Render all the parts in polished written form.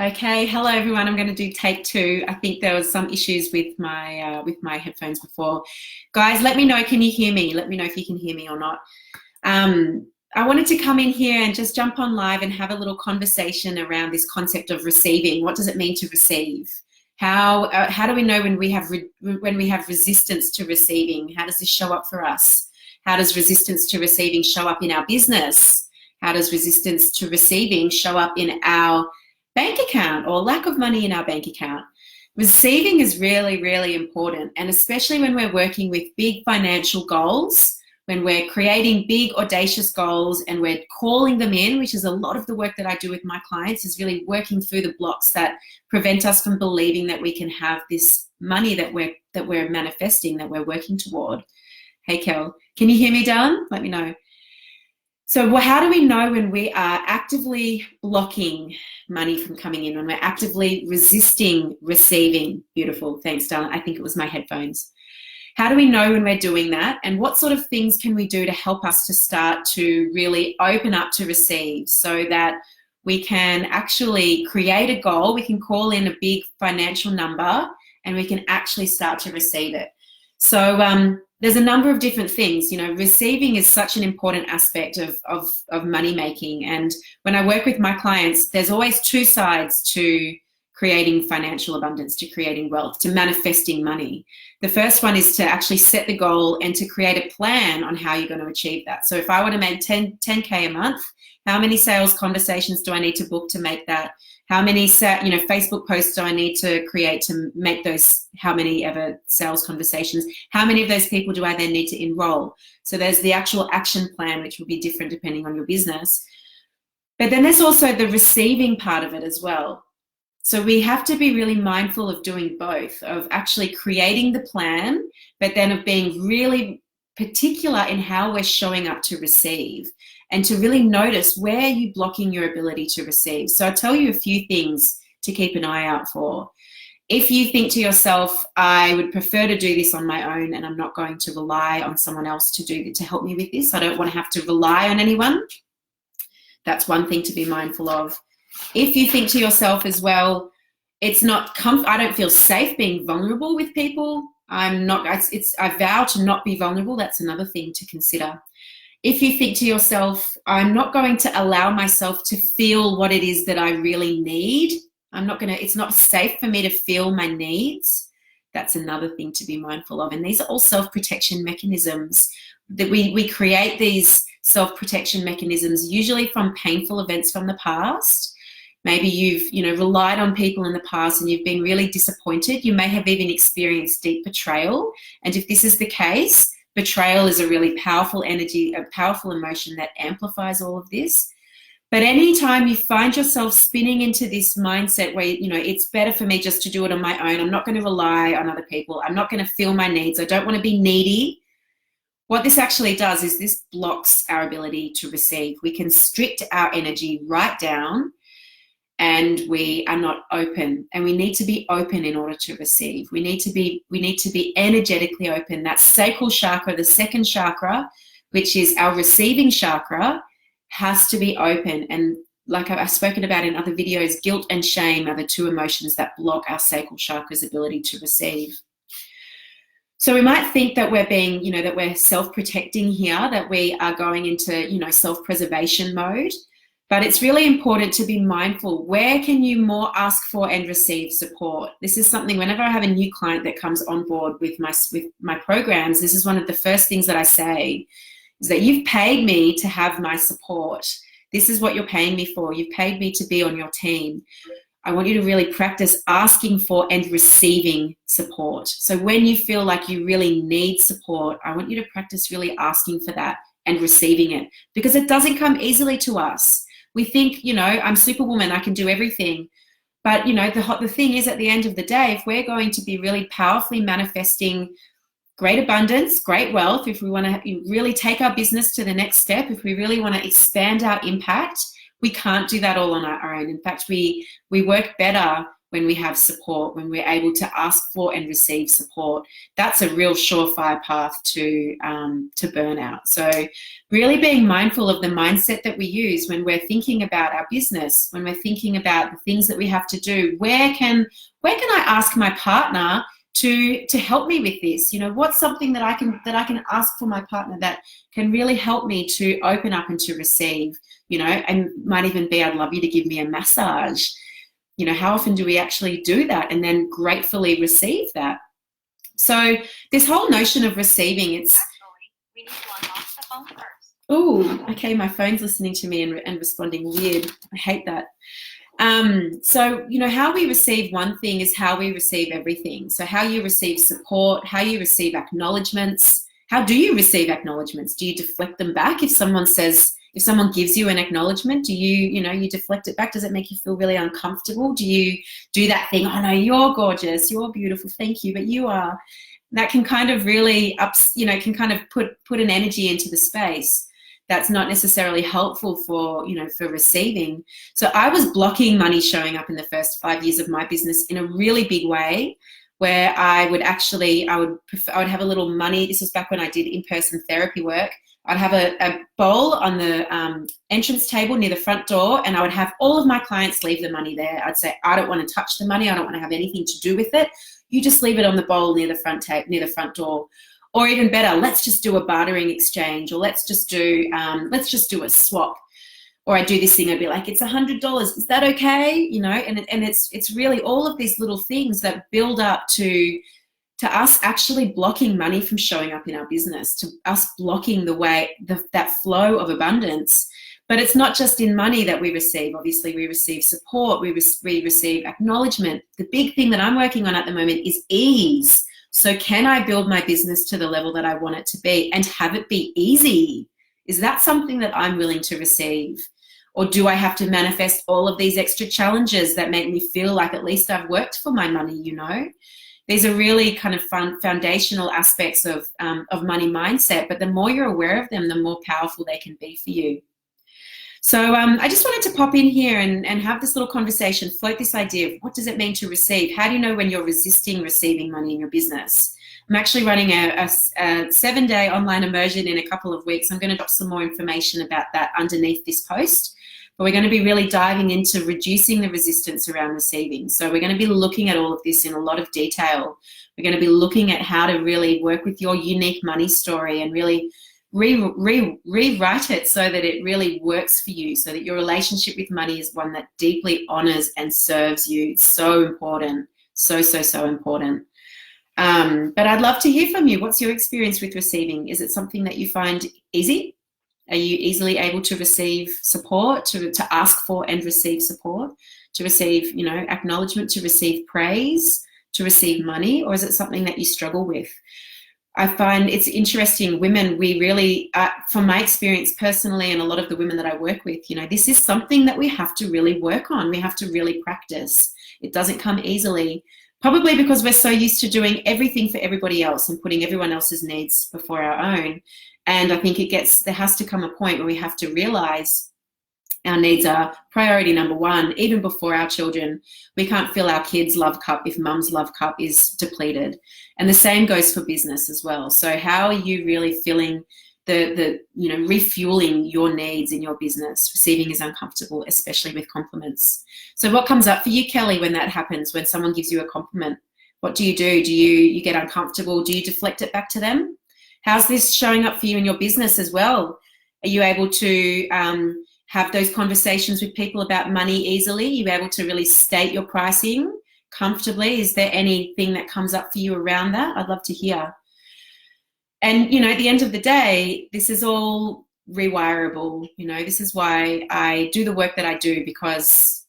Okay, hello everyone. I'm going to do take two. I think there was some issues with my headphones before. Guys, let me know. Can you hear me? Let me know if you can hear me or not. I wanted to come in here and just jump on live and have a little conversation around this concept of receiving. What does it mean to receive? How do we know when when we have resistance to receiving? How does this show up for us? How does resistance to receiving show up in our business? How does resistance to receiving show up in our bank account or lack of money in our bank account? Receiving is really, really important, and especially when we're working with big financial goals, when we're creating big audacious goals and we're calling them in, which is a lot of the work that I do with my clients, is really working through the blocks that prevent us from believing that we can have this money that we're manifesting, that we're working toward. Hey Kel, can you hear me, darling? Let me know. So how do we know when we are actively blocking money from coming in, when we're actively resisting receiving? Beautiful. Thanks, darling. I think it was my headphones. How do we know when we're doing that? And what sort of things can we do to help us to start to really open up to receive so that we can actually create a goal, we can call in a big financial number, and we can actually start to receive it? So there's a number of different things. You know, receiving is such an important aspect of money making. And when I work with my clients, there's always two sides to creating financial abundance, to creating wealth, to manifesting money. The first one is to actually set the goal and to create a plan on how you're going to achieve that. So if I want to make 10K a month, how many sales conversations do I need to book to make that? How many Facebook posts do I need to create to make those, how many ever sales conversations? How many of those people do I then need to enroll? So there's the actual action plan, which will be different depending on your business. But then there's also the receiving part of it as well. So we have to be really mindful of doing both, of actually creating the plan, but then of being really particular in how we're showing up to receive, and to really notice where you're blocking your ability to receive. So I'll tell you a few things to keep an eye out for. If you think to yourself, I would prefer to do this on my own and I'm not going to rely on someone else to help me with this, I don't want to have to rely on anyone, that's one thing to be mindful of. If you think to yourself as well, I don't feel safe being vulnerable with people, I vow to not be vulnerable, that's another thing to consider. If you think to yourself, I'm not going to allow myself to feel what it is that I really need, it's not safe for me to feel my needs, that's another thing to be mindful of. And these are all self-protection mechanisms that we create, these self-protection mechanisms usually from painful events from the past. Maybe you've relied on people in the past and you've been really disappointed. You may have even experienced deep betrayal. And if this is the case, betrayal is a really powerful energy, a powerful emotion that amplifies all of this. But anytime you find yourself spinning into this mindset where, it's better for me just to do it on my own, I'm not going to rely on other people, I'm not going to feel my needs, I don't want to be needy, what this actually does is this blocks our ability to receive. We constrict our energy right down, and we are not open, and we need to be open in order to receive. We need to be energetically open. That sacral chakra, the second chakra, which is our receiving chakra, has to be open. And like I've spoken about in other videos, guilt and shame are the two emotions that block our sacral chakra's ability to receive. So we might think that we're being, that we're self-protecting here, that we are going into, self-preservation mode. But it's really important to be mindful. Where can you more ask for and receive support? This is something, whenever I have a new client that comes on board with my programs, this is one of the first things that I say, is that you've paid me to have my support. This is what you're paying me for. You've paid me to be on your team. I want you to really practice asking for and receiving support. So when you feel like you really need support, I want you to practice really asking for that and receiving it, because it doesn't come easily to us. We think, I'm Superwoman, I can do everything. But, the thing is, at the end of the day, if we're going to be really powerfully manifesting great abundance, great wealth, if we want to really take our business to the next step, if we really want to expand our impact, we can't do that all on our own. In fact, we work better when we have support, when we're able to ask for and receive support. That's a real surefire path to burnout. So really being mindful of the mindset that we use when we're thinking about our business, when we're thinking about the things that we have to do. Where can I ask my partner to help me with this? You know, what's something that I can ask for my partner that can really help me to open up and to receive? You know, and might even be, I'd love you to give me a massage. You know, how often do we actually do that and then gratefully receive that? So this whole notion of receiving, it's... We need to unlock the phone first. Oh, okay, my phone's listening to me and responding weird. I hate that. So, you know, how we receive one thing is how we receive everything. So how you receive support, how you receive acknowledgements. How do you receive acknowledgements? Do you deflect them back? If someone gives you an acknowledgement, do you deflect it back? Does it make you feel really uncomfortable? Do you do that thing, oh no, you're gorgeous, you're beautiful, thank you, but you are. That can kind of really can kind of put an energy into the space that's not necessarily helpful for receiving. So I was blocking money showing up in the first 5 years of my business in a really big way, where I would have a little money. This was back when I did in-person therapy work. I'd have a bowl on the entrance table near the front door, and I would have all of my clients leave the money there. I'd say, I don't want to touch the money. I don't want to have anything to do with it. You just leave it on the bowl near the front door. Or even better, let's just do a bartering exchange, or let's just do a swap. Or I do this thing, I'd be like, it's $100. Is that okay? You know, and it's really all of these little things that build up to us actually blocking money from showing up in our business, to us blocking that flow of abundance. But it's not just in money that we receive. Obviously, we receive support, we receive acknowledgement. The big thing that I'm working on at the moment is ease. So can I build my business to the level that I want it to be and have it be easy? Is that something that I'm willing to receive? Or do I have to manifest all of these extra challenges that make me feel like at least I've worked for my money, you know? These are really kind of foundational aspects of money mindset, but the more you're aware of them, the more powerful they can be for you. So I just wanted to pop in here and have this little conversation, float this idea of what does it mean to receive? How do you know when you're resisting receiving money in your business? I'm actually running a 7-day online immersion in a couple of weeks. I'm going to drop some more information about that underneath this post. But we're going to be really diving into reducing the resistance around receiving. So we're going to be looking at all of this in a lot of detail. We're going to be looking at how to really work with your unique money story and really rewrite it so that it really works for you, so that your relationship with money is one that deeply honors and serves you. It's so important. So important. But I'd love to hear from you. What's your experience with receiving? Is it something that you find easy? Are you easily able to receive support, to ask for and receive support, to receive, acknowledgement, to receive praise, to receive money? Or is it something that you struggle with? I find it's interesting, women, we really, from my experience personally and a lot of the women that I work with, this is something that we have to really work on. We have to really practice. It doesn't come easily, probably because we're so used to doing everything for everybody else and putting everyone else's needs before our own. And I think there has to come a point where we have to realize our needs are priority number one, even before our children. We can't fill our kids' love cup if mum's love cup is depleted. And the same goes for business as well. So how are you really filling refueling your needs in your business? Receiving is uncomfortable, especially with compliments. So what comes up for you, Kelly, when that happens, when someone gives you a compliment? What do? Do you get uncomfortable? Do you deflect it back to them? How's this showing up for you in your business as well? Are you able to have those conversations with people about money easily? Are you able to really state your pricing comfortably? Is there anything that comes up for you around that? I'd love to hear. And, at the end of the day, this is all rewirable. This is why I do the work that I do, because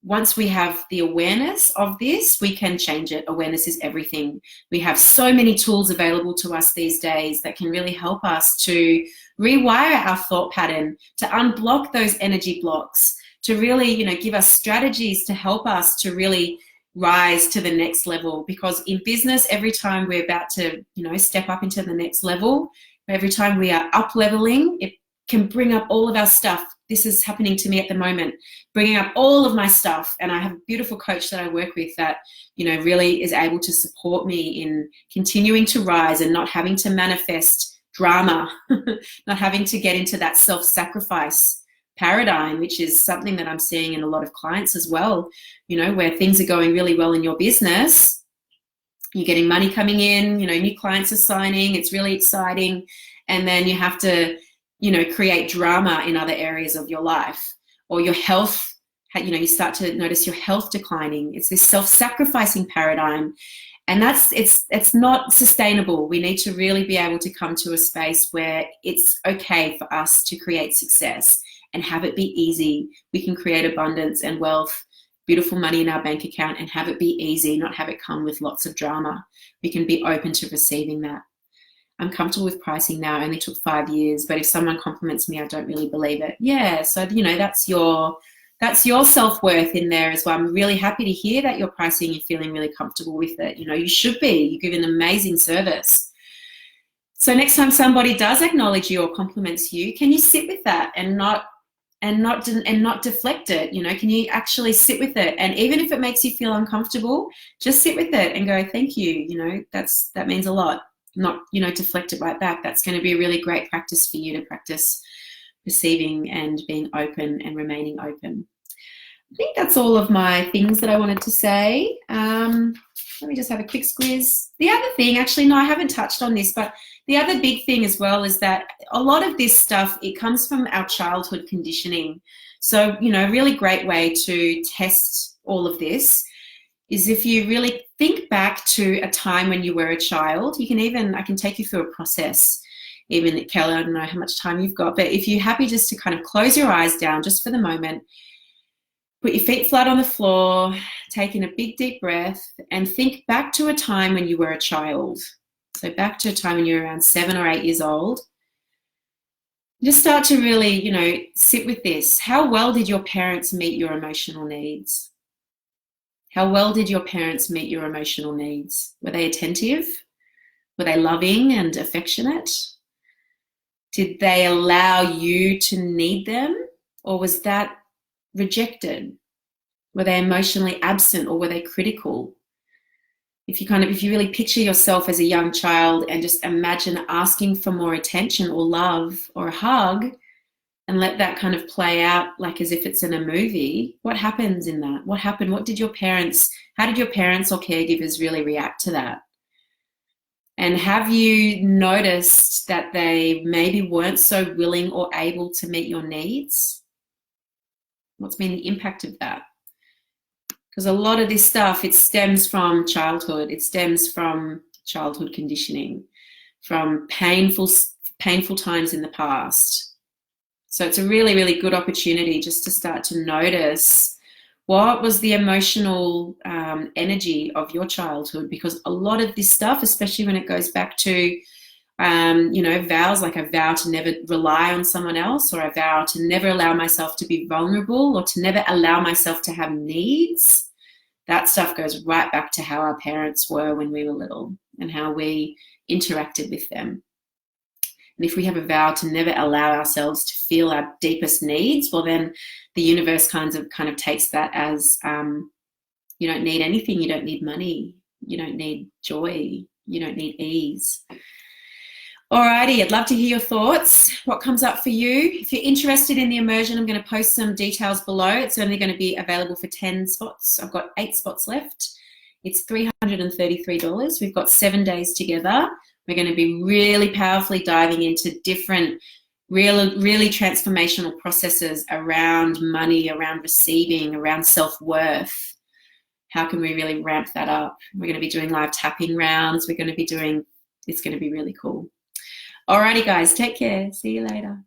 once we have the awareness of this, we can change it. Awareness is everything. We have so many tools available to us these days that can really help us to rewire our thought pattern, to unblock those energy blocks, to really, give us strategies to help us to really rise to the next level. Because in business, every time we're about to, step up into the next level, every time we are up leveling, it can bring up all of our stuff, this is happening to me at the moment, bringing up all of my stuff. And I have a beautiful coach that I work with that, you know, really is able to support me in continuing to rise and not having to manifest drama, not having to get into that self-sacrifice paradigm, which is something that I'm seeing in a lot of clients as well, you know, where things are going really well in your business. You're getting money coming in, you know, new clients are signing, it's really exciting. And then you have to, you know, create drama in other areas of your life, or your health, you know, you start to notice your health declining. It's this self-sacrificing paradigm, and it's not sustainable. We need to really be able to come to a space where it's okay for us to create success and have it be easy. We can create abundance and wealth, beautiful money in our bank account, and have it be easy, not have it come with lots of drama. We can be open to receiving that. I'm comfortable with pricing now. It only took 5 years, but if someone compliments me, I don't really believe it. Yeah, so, you know, that's your self-worth in there as well. I'm really happy to hear that you're pricing, you're feeling really comfortable with it. You know, you should be. You give an amazing service. So next time somebody does acknowledge you or compliments you, can you sit with that and not deflect it? You know, can you actually sit with it? And even if it makes you feel uncomfortable, just sit with it and go, thank you. You know, that means a lot. Not, you know, deflect it right back. That's going to be a really great practice for you to practice receiving and being open and remaining open. I think that's all of my things that I wanted to say. Let me just have a quick squeeze. The other thing, actually, no, I haven't touched on this, but the other big thing as well is that a lot of this stuff, it comes from our childhood conditioning. So, you know, a really great way to test all of this is if you really think back to a time when you were a child. I can take you through a process. Even Kelly, I don't know how much time you've got, but if you're happy just to kind of close your eyes down just for the moment, put your feet flat on the floor, take in a big deep breath, and think back to a time when you were a child. So back to a time when you were around 7 or 8 years old. Just start to really, you know, sit with this. How well did your parents meet your emotional needs? How well did your parents meet your emotional needs? Were they attentive? Were they loving and affectionate? Did they allow you to need them, or was that rejected? Were they emotionally absent, or were they critical? If you really picture yourself as a young child and just imagine asking for more attention or love or a hug, and let that kind of play out like as if it's in a movie, what happens in that? What happened? How did your parents or caregivers really react to that? And have you noticed that they maybe weren't so willing or able to meet your needs? What's been the impact of that? Because a lot of this stuff, it stems from childhood. It stems from childhood conditioning, from painful times in the past. So it's a really, really good opportunity just to start to notice what was the emotional energy of your childhood, because a lot of this stuff, especially when it goes back to, you know, vows, like I vow to never rely on someone else, or I vow to never allow myself to be vulnerable, or to never allow myself to have needs. That stuff goes right back to how our parents were when we were little and how we interacted with them. And if we have a vow to never allow ourselves to feel our deepest needs, well, then the universe kind of takes that as you don't need anything. You don't need money. You don't need joy. You don't need ease. Alrighty, I'd love to hear your thoughts. What comes up for you? If you're interested in the immersion, I'm going to post some details below. It's only going to be available for 10 spots. I've got 8 spots left. It's $333. We've got 7 days together. We're going to be really powerfully diving into different, really transformational processes around money, around receiving, around self-worth. How can we really ramp that up? We're going to be doing live tapping rounds. It's going to be really cool. Alrighty, guys, take care. See you later.